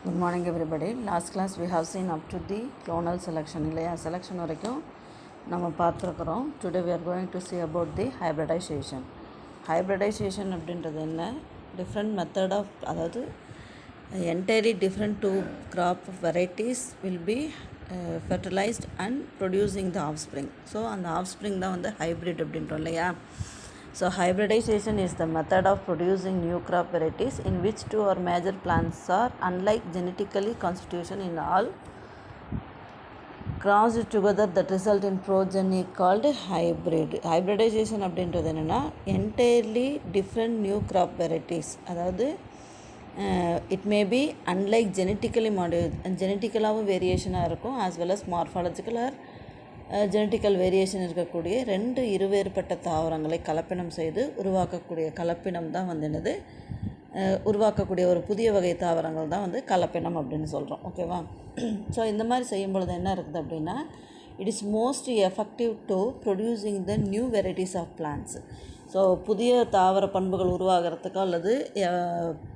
Good morning everybody. Last class we have seen up to the clonal selection. Selection வரைக்கும் நம்ம பார்த்துருக்குறோம். Today we are going to see about the hybridization. Hybridization அப்படின்றது என்ன? Different method of அதாவது entirely different two crop varieties will be fertilized and producing the offspring. So அந்த offspring தான் வந்து hybrid அப்படின்றோம் இல்லையா? So hybridization is the method of producing new crop varieties in which two or major plants are unlike genetically constitution in all crossed together that result in progeny called hybrid. Hybridization அப்படின்றது என்னென்னா entirely different new crop varieties. அதாவது it may be unlike genetically genetically வேரியேஷனாக இருக்கும் as well as morphological or genetical variation இருக்கக்கூடிய ரெண்டு இருவேறுபட்ட தாவரங்களை கலப்பினம் செய்து உருவாக்கக்கூடிய கலப்பினம் தான் வந்து என்னது உருவாக்கக்கூடிய ஒரு புதிய வகை தாவரங்கள் தான் வந்து கலப்பினம் அப்படின்னு சொல்கிறோம். ஓகேவா? ஸோ இந்த மாதிரி செய்யும் பொழுது என்ன இருக்குது அப்படின்னா it is most effective to producing the new varieties of plants. So புதிய தாவர பண்புகள் உருவாகிறதுக்கோ அல்லது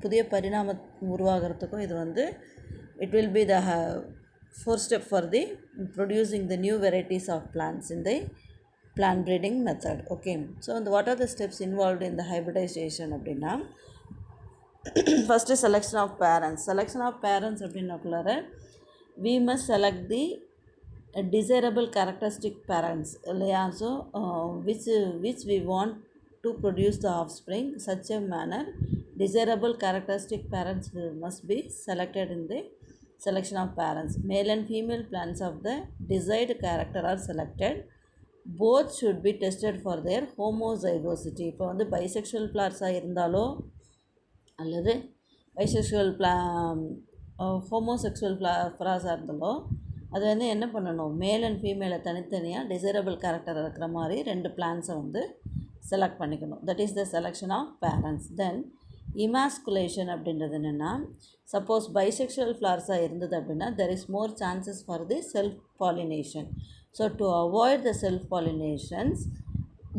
புதிய பரிணாமம் உருவாகிறதுக்கோ இது வந்து it will be the first step for the producing the new varieties of plants in the plant breeding method. Okay, so what are the steps involved in the hybridization அப்படின்னா first selection of parents அப்படின்னாக்குள்ளார we must select the desirable characteristic parents இல்லையா? So which we want to produce the offspring such a manner desirable characteristic parents must be selected in the selection of parents. Male and female plants of the desired character are selected. Both should be tested for their homozygosity. இப்போ வந்து bisexual ஃப்ளார்ஸாக இருந்தாலோ அல்லது bisexual homosexual ஃப்ளார்ஸாக இருந்தாலோ அது வந்து என்ன பண்ணணும், male and ஃபீமேலை தனித்தனியாக டிசைரபிள் கேரக்டர் இருக்கிற மாதிரி ரெண்டு பிளான்ஸை வந்து செலக்ட் பண்ணிக்கணும். That is the selection of parents. Then emasculation அப்படின்றது என்னென்னா சப்போஸ் பைசெக்ஷுவல் ஃப்ளார்ஸாக இருந்தது அப்படின்னா there is more chances for the self pollination. So to avoid the self pollinations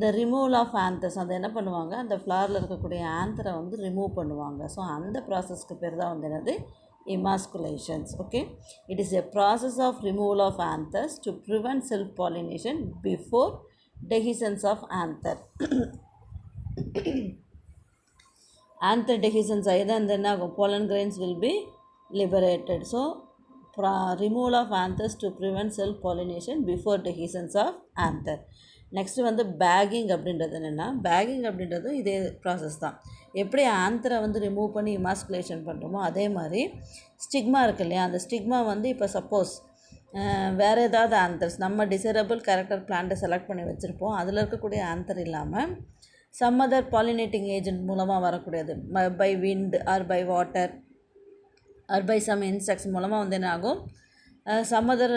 the removal of anthers அதை என்ன பண்ணுவாங்க, அந்த ஃப்ளாரில் இருக்கக்கூடிய ஆந்தரை வந்து ரிமூவ் பண்ணுவாங்க. ஸோ அந்த ப்ராசஸ்க்கு பேர் தான் வந்து என்னது emasculations. Okay, it is a process of removal of anthers to prevent self pollination before dehiscence of anther. Anther dehiscence either and then pollen grains will be liberated. So removal of anthers to prevent self pollination before dehiscence of anther. Next வந்து bagging அப்படின்றது என்னென்னா, bagging அப்படின்றது இதே process தான். எப்படி ஆந்தரை வந்து remove பண்ணி emasculation பண்ணுறோமோ அதே மாதிரி ஸ்டிக்மா இருக்குது இல்லையா, அந்த ஸ்டிக்மா வந்து இப்போ சப்போஸ் வேறு ஏதாவது ஆந்தர்ஸ் நம்ம டிசைரபிள் கேரக்டர் பிளான்ட்டை செலக்ட் பண்ணி வச்சுருப்போம், அதில் இருக்கக்கூடிய ஆந்தர் இல்லாமல் சம் அதர் பாலினேட்டிங் ஏஜென்ட் மூலமாக வரக்கூடியது by wind or by water or by some insects மூலமாக வந்து என்ன ஆகும், some other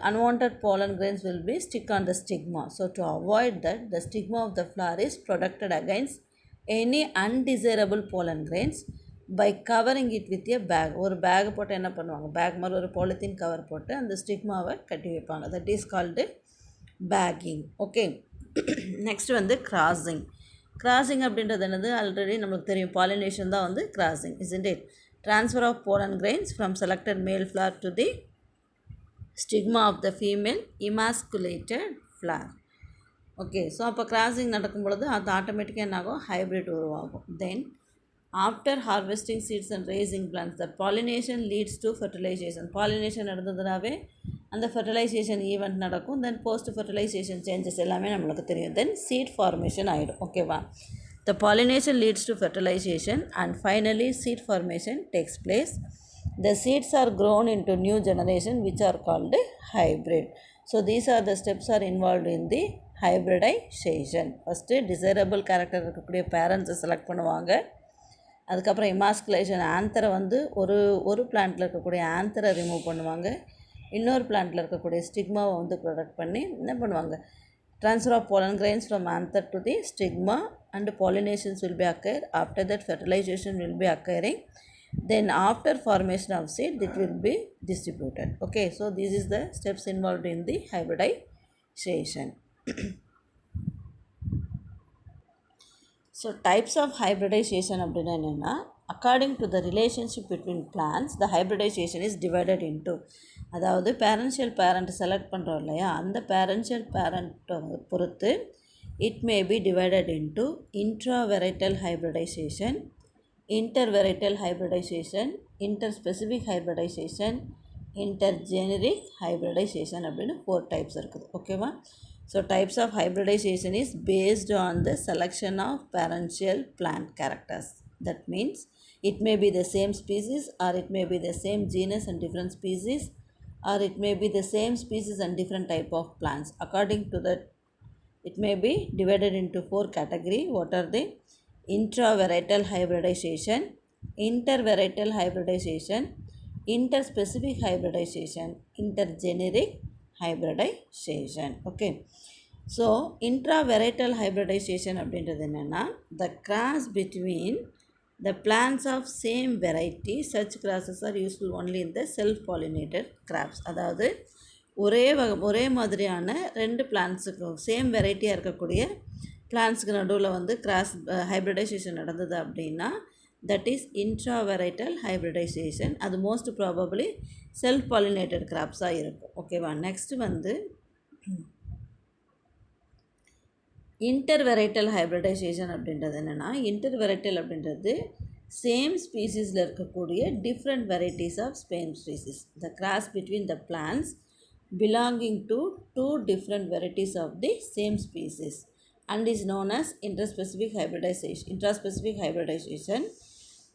unwanted pollen grains will be stick on the stigma. So to avoid that, the stigma of the flower is protected against any undesirable pollen grains by covering it with a bag. ஒரு back போட்டு என்ன பண்ணுவாங்க, back மாதிரி ஒரு polythene cover போட்டு அந்த ஸ்டிக்மாவை கட்டி வைப்பாங்க. That is called bagging. Okay, next வந்து கிராசிங். கிராசிங் அப்படின்றது என்னது, ஆல்ரெடி நம்மளுக்கு தெரியும், பாலினேஷன் தான் வந்து crossing, isn't it? Transfer of pollen grains from selected male flower to the stigma of the female emasculated flower. Okay, so அப்போ crossing நடக்கும் பொழுது அது ஆட்டோமேட்டிக்காக என்ன ஆகும், ஹைப்ரிட் உருவாகும். Then after harvesting seeds and raising plants the pollination leads to fertilization. Pollination நடந்ததுனாவே அந்த ஃபெர்டிலைசேஷன் ஈவெண்ட் நடக்கும். தென் போஸ்ட் ஃபெர்டிலைசேஷன் சேஞ்சஸ் எல்லாமே நம்மளுக்கு தெரியும். தென் சீட் ஃபார்மேஷன் ஆகிடும். ஓகேவா? The pollination leads to fertilization and finally seed formation takes place. The seeds are grown into new generation which are called hybrid. So these are the steps are involved in the hybridization. First desirable character இருக்கக்கூடிய parents select பண்ணுவாங்க. அதுக்கப்புறம் emasculation ஆந்தரை வந்து ஒரு பிளான்ட்டில் இருக்கக்கூடிய ஆந்தரை remove பண்ணுவாங்க. இன்னொரு பிளான்ட்டில் இருக்கக்கூடிய ஸ்டிக்மாவை வந்து ப்ரொடக்ட் பண்ணி என்ன பண்ணுவாங்க, transfer of pollen grains from anther to the stigma and pollinations will be occur. After that fertilization will be occurring. Then after formation of seed it will be distributed. Okay, so this is the steps involved in the hybridization. So types of hybridization அப்படின்னா என்னென்னா, according to the relationship between plants, the hybridization is divided into, அதாவது parental parent select பண்ணுறோம் இல்லையா, அந்த parental பேரண்ட்டை பொறுத்து it may be divided into intravarietal hybridization, intervarietal hybridization, interspecific hybridization, intergeneric hybridization அப்படின்னு 4 types இருக்குது. ஓகேவா? So types of hybridization is based on the selection of parental plant characters. That means it may be the same species, or it may be the same genus and different species, or it may be the same species and different type of plants. According to that, it may be divided into 4 categories. What are they? Intravarietal hybridization, intervarietal hybridization, interspecific hybridization, intergeneric hybridization. Okay. So intravarietal hybridization அப்படின்றது என்னென்னா, the cross between the plants of same variety. Such crosses are useful only in the self-pollinated crops. அதாவது ஒரே மாதிரியான 2 பிளான்ட்ஸுக்கும் same வெரைட்டியாக இருக்கக்கூடிய பிளான்ட்ஸுக்கு நடுவில் வந்து cross hybridisation நடந்தது அப்படின்னா தட் இஸ் இன்ட்ராவரைட்டல் ஹைப்ரிடைசேஷன். அது மோஸ்ட் ப்ராபப்ளி செல்ஃப் பாலினேட்டட் கிராப்ஸாக இருக்கும். ஓகேவா? நெக்ஸ்ட்டு வந்து இன்டர்வெரைட்டல் ஹைப்ரிடைசேஷன் அப்படின்றது என்னென்னா, இன்டர்வெரைட்டல் அப்படின்றது சேம் ஸ்பீசிஸில் இருக்கக்கூடிய different varieties of same species. The cross between the plants belonging to 2 different varieties of the same species and is known as interspecific hybridization.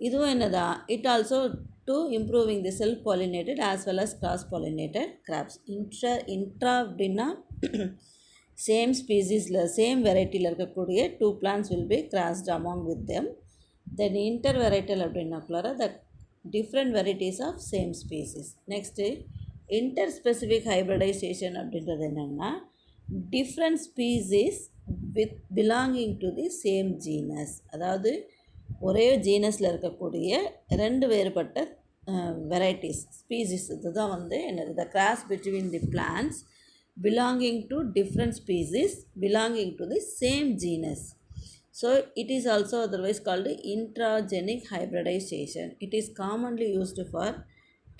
இதுவும் என்னதா, it also to improving the self pollinated as well as cross pollinated crops. intra அப்படின்னா same ஸ்பீசிஸில் same வெரைட்டியில் இருக்கக்கூடிய 2 plants will be crossed among with them. Then intervarietal அப்படின்னாக்குள்ளார the different varieties of same species. Next interspecific hybridization அப்படின்றது என்னென்னா, different species with belonging to the same genus. அதாவது ஒரே ஜீனஸில் இருக்கக்கூடிய 2 வேறுபட்ட varieties species. இதுதான் வந்து என்னது, the cross between the plants belonging to different species belonging to the same genus. So it is also otherwise called intragenic hybridization. It is commonly used for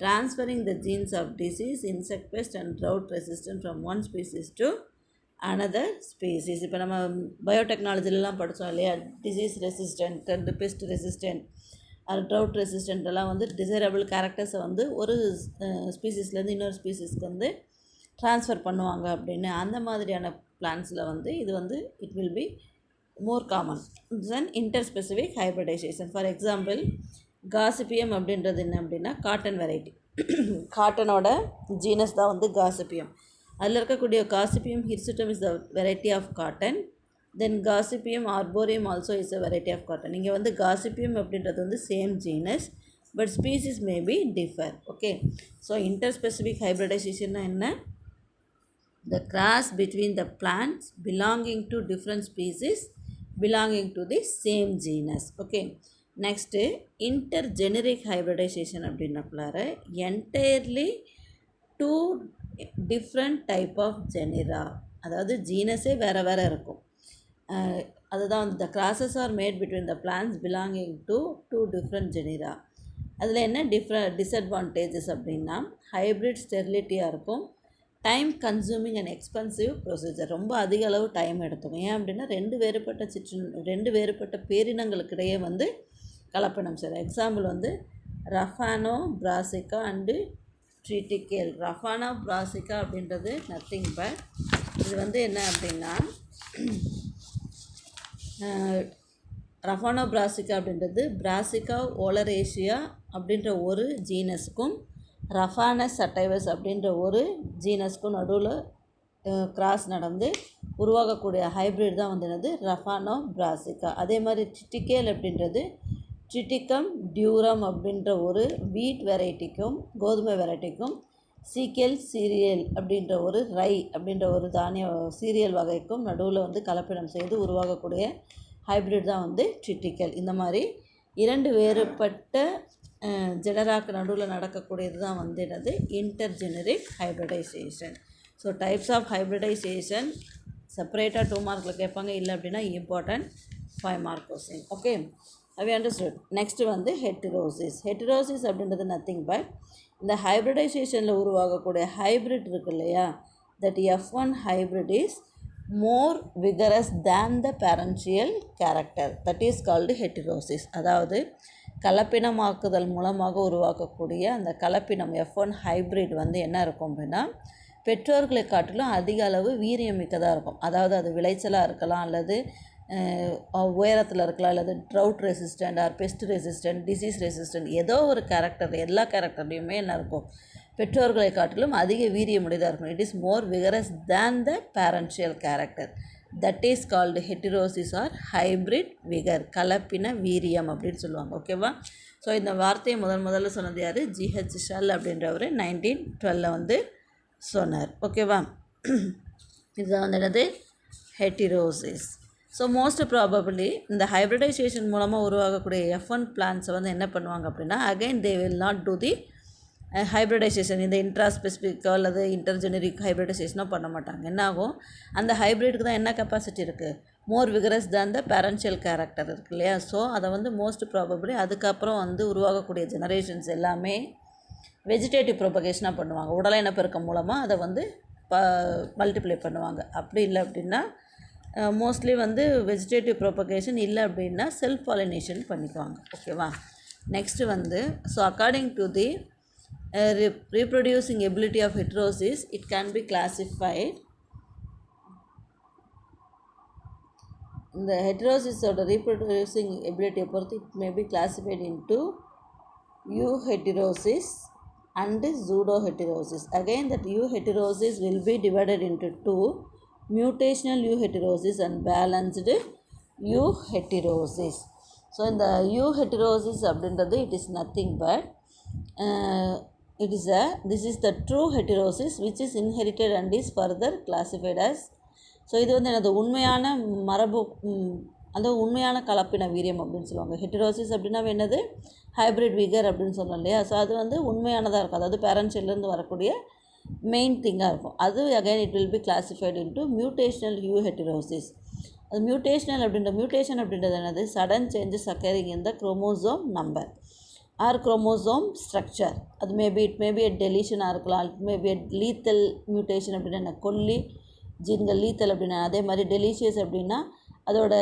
transferring the genes of disease, insect pest and drought resistant from one species to another species. இப்போ நம்ம பயோடெக்னாலஜிலலாம் படித்தோம் இல்லையா, disease resistant and best resistant அது trout resistant எல்லாம் வந்து desirable கேரக்டர்ஸை வந்து ஒரு ஸ்பீசிஸ்லேருந்து இன்னொரு ஸ்பீசிஸ்க்கு வந்து ட்ரான்ஸ்ஃபர் பண்ணுவாங்க அப்படின்னு. அந்த மாதிரியான பிளான்ஸில் வந்து இது வந்து it will be more common than interspecific hybridization. For example Gossypium அப்படின்றது என்ன அப்படின்னா, காட்டன் வெரைட்டி. காட்டனோட ஜீனஸ் தான் வந்து காசிபியம். அதில் இருக்கக்கூடிய Gossypium hirsutum is the variety of cotton. Then Gossypium arboreum also is a variety of cotton. இங்கே வந்து Gossypium அப்படின்றது வந்து same genus but species may be differ. Okay. So interspecific ஹைப்ரிடைசேஷன்னா என்ன, the cross between the plants belonging to different species belonging to the same genus. Okay. Next intergeneric hybridization அப்படின்னாக்குள்ளார entirely 2 different type of genera. அதாவது ஜீனஸே வேறு இருக்கும். அதுதான் வந்து the crosses are made between the plants belonging to 2 different genera. அதில் என்ன disadvantages அப்படின்னா, ஹைப்ரிட் ஸ்டெரிலிட்டியாக இருக்கும், time consuming and expensive procedure. ரொம்ப அதிக அளவு டைம் எடுத்துக்கும். ஏன் அப்படின்னா 2 வேறுபட்ட பேரினங்களுக்கிடையே வந்து கலப்பினம் செய்யும். எக்ஸாம்பிள் வந்து ரஃபானோ பிராசிகா அண்டு ட்ரிட்டிகேல். ரஃபானோ பிராசிகா அப்படின்றது நத்திங் பட் இது வந்து என்ன அப்படின்னா, ரஃபானோ பிராசிகா அப்படின்றது பிராசிகா ஓலரேஷியா அப்படின்ற ஒரு ஜீனஸுக்கும் ரஃபானஸ் சட்டைவஸ் அப்படின்ற ஒரு ஜீனஸ்க்கும் நடுவில் கிராஸ் நடந்து உருவாகக்கூடிய ஹைப்ரிட் தான் வந்து என்னது, ரஃபானோ பிராசிகா. அதே மாதிரி ட்ரிட்டிகேல் அப்படின்றது ட்ரிட்டிகம் டியூரம் அப்படின்ற ஒரு வீட் வெரைட்டிக்கும் கோதுமை வெரைட்டிக்கும், சீக்கேல் சீரியல் அப்படின்ற ஒரு ரை அப்படின்ற ஒரு தானிய சீரியல் வகைக்கும் நடுவில் வந்து கலப்பினம் செய்து உருவாகக்கூடிய ஹைப்ரிட் தான் வந்து ட்ரிட்டிகல். இந்த மாதிரி 2 வேறுபட்ட ஜெனராக்கு நடுவில் நடக்கக்கூடியது தான் வந்து என்னது, intergeneric hybridization. So types of hybridization செப்பரேட்டாக 2 மார்க்கில் கேட்பாங்க. இல்லை அப்படின்னா important 5 mark question. Okay. have you understood? Next வந்து heterosis. Heterosis அப்படின்றது nothing but இந்த ஹைப்ரிடைசேஷனில் உருவாகக்கூடிய ஹைப்ரிட் இருக்கு இல்லையா, that F1 hybrid is more vigorous than the parental character, that is called heterosis. அதாவது கலப்பினமாக்குதல் மூலமாக உருவாக்கக்கூடிய அந்த கலப்பினம் F1 ஹைப்ரிட் வந்து என்ன இருக்கும் அப்படின்னா பெற்றோர்களை காட்டிலும் அதிக அளவு வீரியமிக்கதாக இருக்கும். அதாவது அது விளைச்சலாக இருக்கலாம், அல்லது உயரத்தில் இருக்கலாம், அல்லது drought resistant or pest resistant, disease resistant, ஏதோ ஒரு கேரக்டர், எல்லா கேரக்டர்லையுமே என்ன இருக்கும், பெற்றோர்களை காட்டிலும் அதிக வீரியமுடையதாக இருக்கும். It is more vigorous than the parental character, that is called heterosis or hybrid vigour, கலப்பின வீரியம் அப்படின்னு சொல்லுவாங்க. ஓகேவா? ஸோ இந்த வார்த்தையை முதல்ல சொன்னது யார்? ஜிஹெச் ஷல் அப்படின்றவர் 1912 வந்து சொன்னார். ஓகேவா? இதுதான் வந்து என்னது? ஹெட்டிரோசிஸ். ஸோ மோஸ்ட் ப்ராபபிளி இந்த ஹைப்ரிடைசேஷன் மூலமாக உருவாகக்கூடிய F1 பிளான்ஸை வந்து என்ன பண்ணுவாங்க அப்படின்னா, again they will not do the hybridization, இந்த இன்ட்ராஸ்பெசிஃபிக்கோ அல்லது இன்டர்ஜெனரிக் ஹைப்ரிடைசேஷனோ பண்ண மாட்டாங்க. என்ன ஆகும், அந்த ஹைப்ரிடுக்கு தான் என்ன கெப்பாசிட்டி இருக்குது, மோர் vigorous than the parental character இருக்கு இல்லையா. ஸோ அதை வந்து மோஸ்ட் ப்ராபபிளி அதுக்கப்புறம் வந்து உருவாகக்கூடிய ஜெனரேஷன்ஸ் எல்லாமே வெஜிடேட்டிவ் ப்ரொபகேஷனாக பண்ணுவாங்க. உடலை இனப்பெருக்கம் மூலமாக அதை வந்து மல்டிப்ளை பண்ணுவாங்க. அப்படி இல்லை அப்படின்னா மோஸ்ட்லி வந்து வெஜிடேட்டிவ் ப்ரொபகேஷன் இல்லை அப்படின்னா செல்ஃப் பாலினேஷன் பண்ணிக்குவாங்க. ஓகேவா? நெக்ஸ்ட்டு வந்து so according to the reproducing ability of heterosis, it can be classified. The heterosis of the reproducing ability பொறுத்து it may be classified into euheterosis and pseudoheterosis. Again that euheterosis will be divided into two: mutational euheterosis and balanced euheterosis. So in the euheterosis அப்படின்றது it is nothing but this is the true heterosis which is inherited and is further classified as. So இது வந்து எனது உண்மையான மரபு, அந்த உண்மையான கலப்பின வீரியம் அப்படின்னு சொல்லுவாங்க. ஹெட்டிரோசிஸ் அப்படின்னா என்னது, ஹைப்ரிட் விகர் அப்படின்னு சொன்னோம் இல்லையா. ஸோ அது வந்து உண்மையானதாக இருக்கும், அதாவது பேரண்ட்ஸ்லேருந்து வரக்கூடிய மெயின் திங்காக இருக்கும். அது again it will be classified into mutational heterosis. அது மியூட்டேஷனல் மியூட்டேஷன் அப்படின்றது என்னது, sudden changes occurring in the chromosome number or chromosome structure. அது இட் மேபி எ டெலிஷனாக இருக்கலாம், it maybe a lethal mutation அப்படின்னா கொல்லி ஜீன்கள், லீத்தல் அப்படின்னா. அதே மாதிரி டெலிஷியஸ் அப்படின்னா அதோட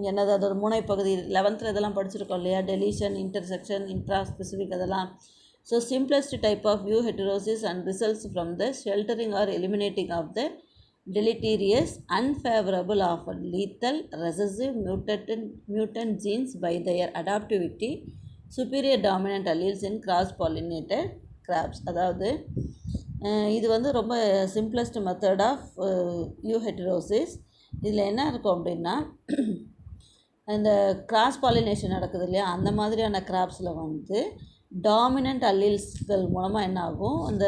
என்னது, அதோட முனைப்பகுதி 11th இதெல்லாம் படிச்சிருக்கோம் இல்லையா, டெலிஷன், இன்டர்செக்ஷன், இன்ட்ராஸ்பெசிஃபிக் அதெல்லாம். So simplest type of heterosis and results from the sheltering or eliminating of the deleterious, unfavorable of lethal, recessive, mutant genes by their adaptivity, superior dominant alleles in cross-pollinated crops. அதாவது இது வந்து ரொம்ப simplest method of யூஹெட்டிரோசிஸ். இதில் என்ன இருக்கும் அப்படின்னா, இந்த cross pollination நடக்குது இல்லையா, அந்த மாதிரியான கிராப்ஸில் வந்து டாமினண்ட் அல்லீல்ஸ்கள் மூலமாக என்ன ஆகும், அந்த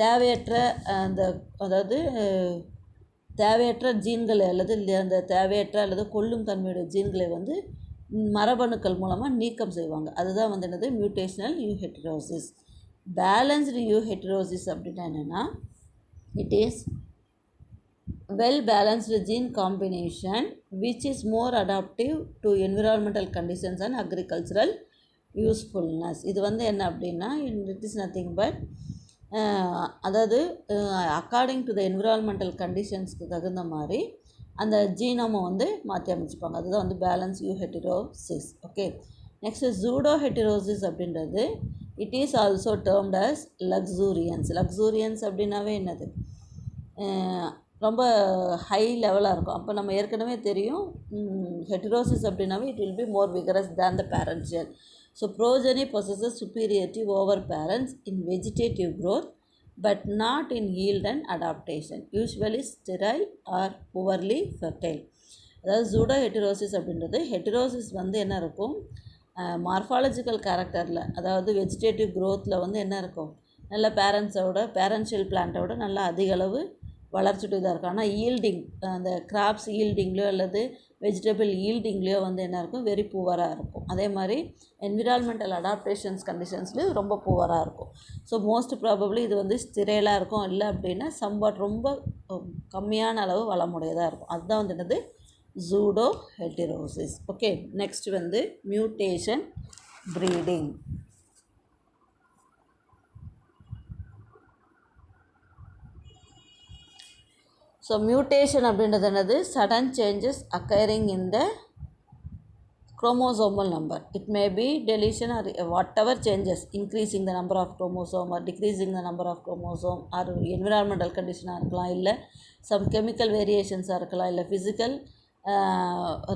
தேவையற்ற அந்த அதாவது தேவையற்ற ஜீன்களை அல்லது அந்த தேவையற்ற அல்லது கொல்லும் தன்மையுடைய ஜீன்களை வந்து மரபணுக்கள் மூலமாக நீக்கம் செய்வாங்க. அதுதான் வந்து என்னது, மியூட்டேஷனல் யூஹெட்டிரோசிஸ். பேலன்ஸ்டு யூஹெட்டிரோசிஸ் அப்படின்னா என்னென்னா, it is well balanced gene combination which is more adaptive to environmental conditions and agricultural usefulness. இது வந்து என்ன அப்படின்னா, இட் இஸ் நத்திங் பட் அதாவது அக்கார்டிங் டு த என்விரான்மெண்டல் கண்டிஷன்ஸ்க்கு தகுந்த மாதிரி அந்த ஜீனோமை வந்து மாற்றி அமைச்சுப்பாங்க. அதுதான் வந்து balance euheterosis. Okay, next pseudoheterosis அப்படின்றது it is also termed as luxuriance. Luxuriance அப்படின்னாவே என்னது, ரொம்ப ஹை லெவலாக இருக்கும். அப்போ நம்ம ஏற்கனவே தெரியும் ஹெட்டிரோசிஸ் அப்படின்னாவே it will be more vigorous than the parental. So progeny possesses superiority over parents in vegetative growth but not in yield and adaptation, usually sterile or poorly fertile. அதாவது ஜூடோ ஹெட்டிரோசிஸ் அப்படின்றது, ஹெட்டிரோசிஸ் வந்து என்ன இருக்கும், மார்ஃபாலஜிக்கல் கேரக்டரில், அதாவது vegetative க்ரோத்தில் வந்து என்ன இருக்கும், நல்ல பேரன்ஷியல் பிளான்ட்டோட நல்லா அதிக அளவு வளர்ச்சிட்டு இதாக இருக்கும். ஆனால் ஈல்டிங், அந்த கிராப்ஸ் ஈல்டிங்லேயோ அல்லது வெஜிடபிள் ஈல்டிங்லேயோ வந்து என்ன இருக்கும், வெரி புவராக இருக்கும். அதே மாதிரி என்விரான்மெண்டல் அடாப்டேஷன்ஸ் கண்டிஷன்ஸ்லேயும் ரொம்ப புவராக இருக்கும். ஸோ மோஸ்ட் ப்ராபப்ளி இது வந்து ஸ்திரைலாக இருக்கும், இல்லை அப்படின்னா சம்பாட் ரொம்ப கம்மியான அளவு வளமுடையதாக இருக்கும். அதுதான் வந்து என்னது pseudoheterosis. Okay, next வந்து mutation breeding. ஸோ மியூட்டேஷன் அப்படின்றது என்னது? Sudden changes occurring in the chromosomal number. It may be deletion or whatever changes, increasing the number of chromosome or decreasing the number of chromosome, or environmental condition இருக்கலாம், இல்லை some chemical variations இருக்கலாம், இல்லை physical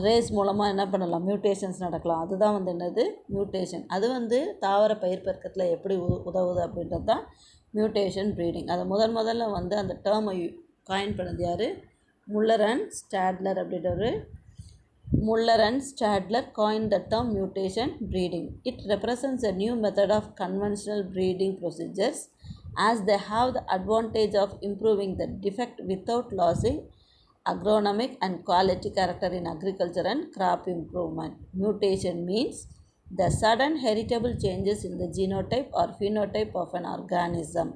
race மூலமாக என்ன பண்ணலாம், mutations நடக்கலாம். அதுதான் வந்து என்னது? மியூட்டேஷன். அது வந்து தாவர பயிர் பெருக்கத்தில் எப்படி உதவுது அப்படின்றது தான் மியூட்டேஷன் ப்ரீடிங். அதை முதல்ல வந்து அந்த டேர்மை காயின் பண்ணது யார்? முல்லர் அண்ட் ஸ்டாட்லர் அப்படின்றவர். Muller and Stadler coined the term mutation breeding. It represents a new method of conventional breeding procedures, as they have the advantage of improving the defect without losing agronomic and quality character in agriculture and crop improvement. Mutation means the sudden heritable changes in the genotype or phenotype of an organism.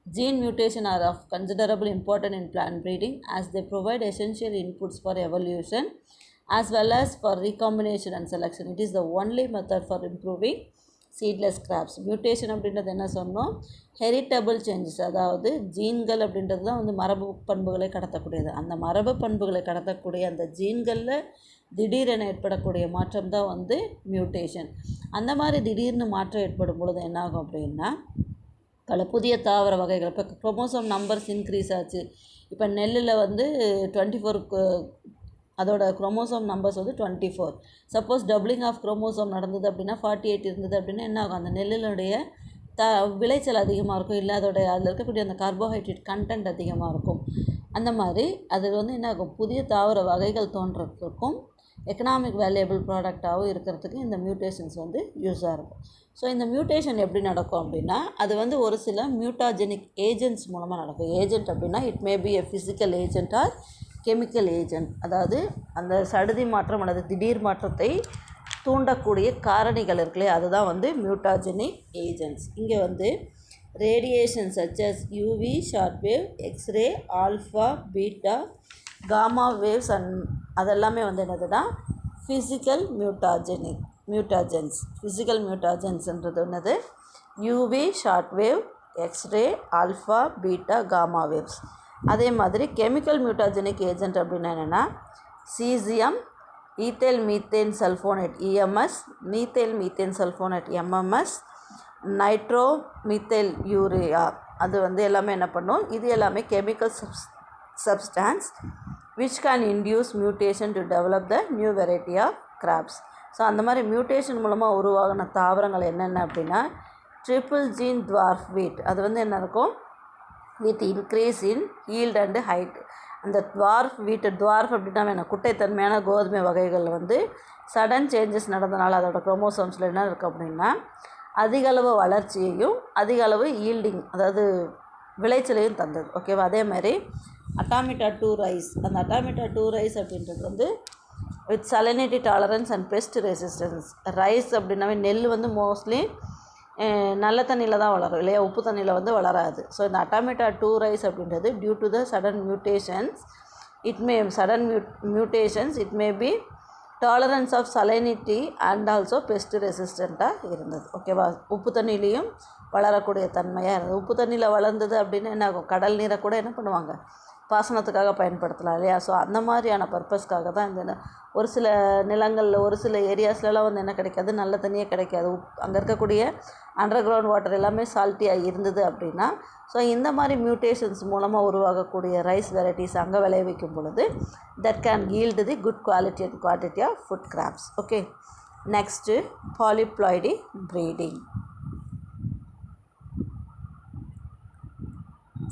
Gene mutation are of considerable importance in plant breeding, as they provide essential inputs for evolution as well as for recombination and selection. It is the only method for improving seedless crops. Mutation அப்படின்றது என்ன சொன்னோம்? Heritable changes, அதாவது ஜீன்கள் அப்படின்றது தான் வந்து மரபு பண்புகளை கடத்தக்கூடியது. அந்த மரபு பண்புகளை கடத்தக்கூடிய அந்த ஜீன்களில் திடீரென ஏற்படக்கூடிய மாற்றம் தான் வந்து மியூட்டேஷன். அந்த மாதிரி திடீர்னு மாற்றம் ஏற்படும் பொழுது என்னாகும் அப்படின்னா, பல புதிய தாவர வகைகள், இப்போ குரோமோசோம் நம்பர்ஸ் இன்க்ரீஸ் ஆச்சு. இப்போ நெல்லில் வந்து 24 அதோட குரோமோசோம் நம்பர்ஸ் வந்து 24. சப்போஸ் டபுளிங் ஆஃப் குரோமோசோம் நடந்தது அப்படின்னா 48 இருந்தது அப்படின்னா என்ன ஆகும்? அந்த நெல்லினுடைய விளைச்சல் அதிகமாக இருக்கும், இல்லை அதோடைய அதில் இருக்கக்கூடிய அந்த கார்போஹைட்ரேட் கண்டென்ட் அதிகமாக இருக்கும். அந்த மாதிரி அது வந்து என்ன ஆகும்? புதிய தாவர வகைகள் தோன்றதுக்கும் எக்கனாமிக் வேல்யூபிள் ப்ராடக்டாகவும் இருக்கிறதுக்கு இந்த மியூட்டேஷன்ஸ் வந்து யூஸாக இருக்கும். ஸோ இந்த மியூட்டேஷன் எப்படி நடக்கும் அப்படின்னா, அது வந்து ஒரு சில மியூட்டாஜெனிக் ஏஜென்ட்ஸ் மூலமாக நடக்கும். ஏஜென்ட் அப்படின்னா it may B a physical agent R chemical agent. அதாவது அந்த சடுதி மாற்றம் அல்லது திடீர் மாற்றத்தை தூண்டக்கூடிய காரணிகள் இருக்குல்லையே, அதுதான் வந்து மியூட்டாஜெனிக் ஏஜென்ட்ஸ். இங்கே வந்து radiation such as UV, short wave, x ray, alpha, beta, gamma waves and அதெல்லாமே வந்து என்னதுன்னா ஃபிசிக்கல் மியூட்டாஜென்ஸ். ஃபிசிக்கல் மியூட்டாஜென்ஸ்ன்றது என்னது? UV, short wave, x ray, alpha, beta, gamma waves. அதே மாதிரி கெமிக்கல் மியூட்டாஜெனிக் ஏஜென்ட் அப்படின்னா என்னென்னா caesium, ethyl methane sulphonate EMS, methyl methane sulphonate MMS, nitro methyl urea. அது வந்து எல்லாமே என்ன பண்ணும்? இது எல்லாமே chemical substance which can induce mutation to develop the new variety of crops. So அந்த மாதிரி மியூட்டேஷன் மூலமாக உருவாகின தாவரங்கள் என்னென்ன அப்படின்னா, ட்ரிபிள் ஜீன் டுவார்ஃப் வீட். அது வந்து என்ன இருக்கும்? With increase in yield and height. அந்த டுவார்ஃப் அப்படின்னா என்ன? குட்டைத்தன்மையான கோதுமை வகைகள் வந்து சடன் சேஞ்சஸ் நடந்தனால அதோட குரோமோசோம்ஸில் என்ன இருக்குது அப்படின்னா, அதிக அளவு வளர்ச்சியையும் அதிக அளவு ஈல்டிங், அதாவது விளைச்சலையும் தந்தது. ஓகேவா? அதே மாதிரி அட்டாமிட்டா 2 ரைஸ். அந்த அட்டாமிட்டா 2 ரைஸ் அப்படின்றது வந்து with salinity tolerance and best resistance. Rice அப்படின்னாவே நெல் வந்து மோஸ்ட்லி நல்ல தண்ணியில் தான் வளரும், இல்லையா? உப்பு தண்ணியில் வந்து வளராது. ஸோ இந்த அட்டாமிட்டா 2 ரைஸ் அப்படின்றது due to the sudden mutations it may be tolerance of salinity and also pest ரெசிஸ்டண்ட்டாக இருந்தது. ஓகேவா? உப்பு தண்ணியிலையும் வளரக்கூடிய தன்மையாக இருந்தது. உப்பு தண்ணியில் வளர்ந்தது அப்படின்னு என்ன ஆகும்? கடல் நீரை கூட என்ன பண்ணுவாங்க? பாசனத்துக்காக பயன்படுத்தலாம், இல்லையா? ஸோ அந்த மாதிரியான பர்பஸ்க்காக தான் இந்த ஒரு சில நிலங்களில் ஒரு சில ஏரியாஸ்லலாம் வந்து என்ன கிடைக்காது? நல்ல தண்ணியே கிடைக்காது. அங்கே இருக்கக்கூடிய அண்டர் கிரவுண்ட் வாட்டர் எல்லாமே சால்ட்டியாக இருந்தது அப்படின்னா, ஸோ இந்த மாதிரி மியூட்டேஷன்ஸ் மூலமாக உருவாகக்கூடிய ரைஸ் வெரைட்டிஸ் அங்கே விளைவிக்கும் பொழுது that can yield the good quality and quantity of food crops. Okay, next polyploidy breeding.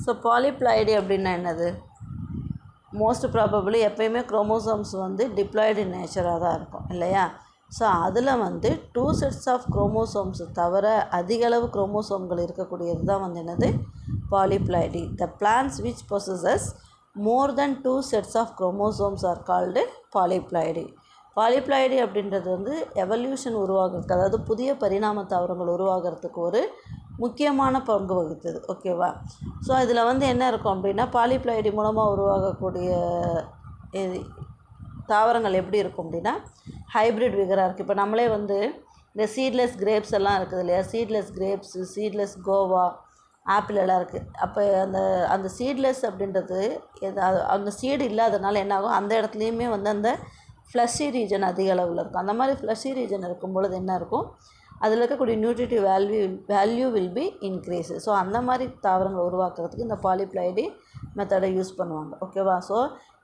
So polyploidy அப்படின்னா என்னது? மோஸ்ட் ப்ராபபிளி எப்போயுமே குரோமோசோம்ஸ் வந்து டிப்ளாய்டு நேச்சராக தான் இருக்கும், இல்லையா? ஸோ அதில் வந்து 2 sets ஆஃப் குரோமோசோம்ஸ் தவிர அதிக அளவு குரோமோசோம்கள் இருக்கக்கூடியது தான் வந்து என்னது? Polyploidy. The plants which possess more than 2 sets of chromosomes are called polyploidy. Polyploidy அப்படின்றது வந்து எவல்யூஷன் உருவாகிறதுக்கு, அதாவது புதிய பரிணாம தாவரங்கள் உருவாகிறதுக்கு ஒரு முக்கியமான பங்கு வகித்தது. ஓகேவா? ஸோ இதில் வந்து என்ன இருக்கும் அப்படின்னா, பாலிப்ளாய்டி மூலமாக உருவாகக்கூடிய தாவரங்கள் எப்படி இருக்கும் அப்படின்னா ஹைப்ரிட் விகராக இருக்குது. இப்போ நம்மளே வந்து இந்த சீட்லெஸ் கிரேப்ஸ் எல்லாம் இருக்குது இல்லையா, seedless grapes, seedless Goa, apple எல்லாம் இருக்குது. அப்போ அந்த சீட்லெஸ் அப்படின்றது அந்த சீடு இல்லாதனால என்னாகும், அந்த இடத்துலையுமே வந்து அந்த ஃப்ளஷி ரீஜன் அதிக அளவில் இருக்கும். அந்த மாதிரி ஃப்ளஷி ரீஜன் இருக்கும் பொழுது என்ன இருக்கும், அதில் இருக்கக்கூடிய nutritive value will be increase. So அந்த மாதிரி தாவரங்களை உருவாக்குறதுக்கு இந்த பாலிப்ளாய்டி மெத்தடை யூஸ் பண்ணுவாங்க. ஓகேவா? So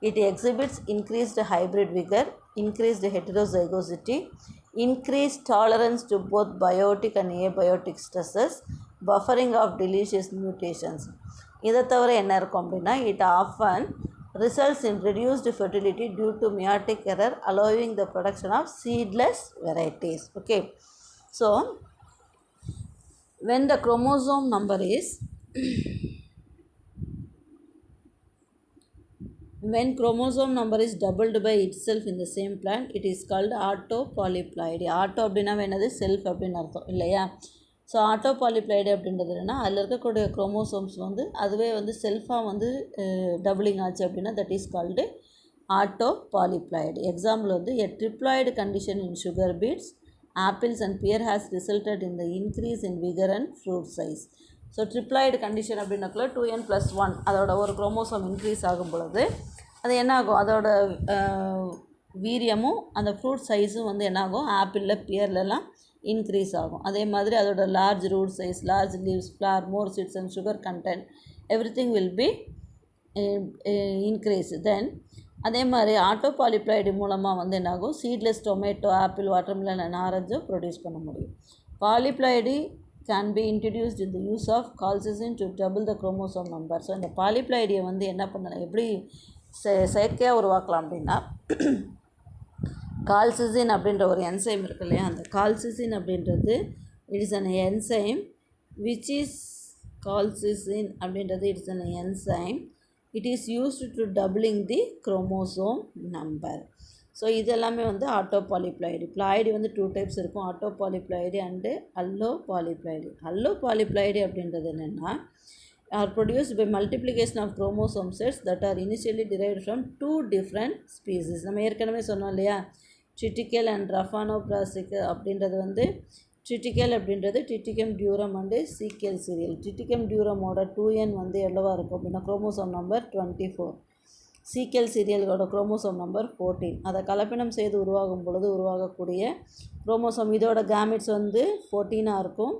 it exhibits increased hybrid vigour, increased heterozygosity, increased tolerance to both biotic and abiotic stresses, buffering of deleterious mutations. இதை தவிர என்ன இருக்கும் அப்படின்னா, it often results in reduced fertility due to meiotic error, allowing the production of seedless varieties. Okay, so when the chromosome number is when chromosome number is doubled by itself in the same plant, it is called autopolyploidy. Auto அப்படின்னா என்னது, self அப்படின்னு அர்த்தம் இல்லையா? So ஆட்டோபாலிப்ளாய்டு அப்படின்றது என்னென்னா, அதில் இருக்கக்கூடிய chromosomes வந்து அதுவே வந்து செல்ஃபாக வந்து டபுளிங் ஆச்சு அப்படின்னா that is called autopolyploid. Example வந்து a triploid condition in sugar beets, apples and pear has resulted in the increase in vigour and fruit size. So triploid condition அப்படின்னாக்குள்ள 2n+1 அதோட ஒரு குரோமோசோம் இன்க்ரீஸ் ஆகும் பொழுது அது என்னாகும், அதோட வீரியமும் அந்த ஃப்ரூட் சைஸும் வந்து என்னாகும், ஆப்பிளில் பியர்லலாம் இன்க்ரீஸ் ஆகும். அதே மாதிரி அதோட large root size, large leaves, flower, more seeds and sugar content everything will be increase. Then அதே மாதிரி ஆட்டோபாலிப்ளாய்டு மூலமாக வந்து என்னாகும், seedless tomato, apple, watermelon and ஆரஞ்சோ ப்ரொடியூஸ் பண்ண முடியும். Polyploid can be introduced in the use of colchicine to double the chromosome number. So இந்த பாலிப்ளாய்டியை வந்து என்ன பண்ணலாம், எப்படி செயற்கையாக உருவாக்கலாம் அப்படின்னா, கால்சிசின் அப்படின்ற ஒரு என்சைம் இருக்கு இல்லையா, அந்த கால்சிசின் அப்படின்றது it is an enzyme which is colchicine அப்படின்றது it's an enzyme, it is used to doubling the chromosome number. So இது எல்லாமே வந்து ஆட்டோபாலிப்ளாய்டு. பிளாய்டு வந்து 2 டைப்ஸ் இருக்கும், ஆட்டோபாலிப்ளாய்டு அண்டு அல்லோபாலிப்ளாய்டு. அல்லோபாலிப்ளாய்டு அப்படின்றது என்னென்னா, are produced by multiplication of chromosome sets that are initially derived from 2 different species. நம்ம ஏற்கனவே சொன்னோம் இல்லையா, ட்ரிட்டிக்கல் அண்ட் ரஃபானோபிளாஸ்டிக் அப்படின்றது வந்து, ட்ரிட்டிக்கல் அப்படின்றது Triticum durum and Secale cereale. Triticum டியூரமோட 2n வந்து எவ்வளவா இருக்கும் அப்படின்னா குரோமோசோம் நம்பர் 24. சீக்கியல் சீரியலோட குரோமோசோம் நம்பர் 14. அதை கலப்பினம் செய்து உருவாகும் பொழுது உருவாகக்கூடிய குரோமோசோம், இதோட கேமெட்ஸ் வந்து 14ஆக இருக்கும்,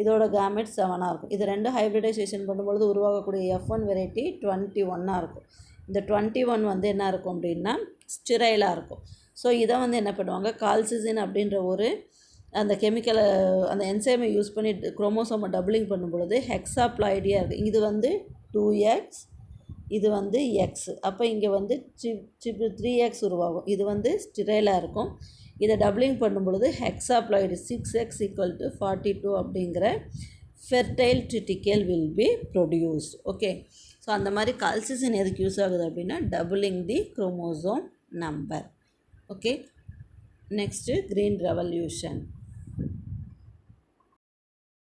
இதோட கேமெட்ஸ் 7ஆக இருக்கும். இது ரெண்டு ஹைப்ரிடைசேஷன் பண்ணும்பொழுது உருவாகக்கூடிய F1 வெரைட்டி 21ஆக இருக்கும். இந்த 21 வந்து என்ன இருக்கும் அப்படின்னா ஸ்டிரைலாக இருக்கும். ஸோ இதை வந்து என்ன பண்ணுவாங்க, கால்சிசின் அப்படின்ற ஒரு அந்த கெமிக்கலை, அந்த என்சைமை யூஸ் பண்ணி குரோமோசோமை டபுளிங் பண்ணும்பொழுது ஹெக்ஸாப்ளாய்டியாக இருக்குது. இது வந்து 2x, இது வந்து எக்ஸ். அப்போ இங்கே வந்து 3x உருவாகும். இது வந்து ஸ்டிரைலாக இருக்கும். இதை டபுளிங் பண்ணும் பொழுது ஹெக்ஸாப்ளாய்டு 6x = 42 அப்படிங்கிற fertile triticale will be produced. Okay, so அந்த மாதிரி கால்சிசின் எதுக்கு யூஸ் ஆகுது அப்படின்னா doubling the chromosome number. Okay, next green revolution.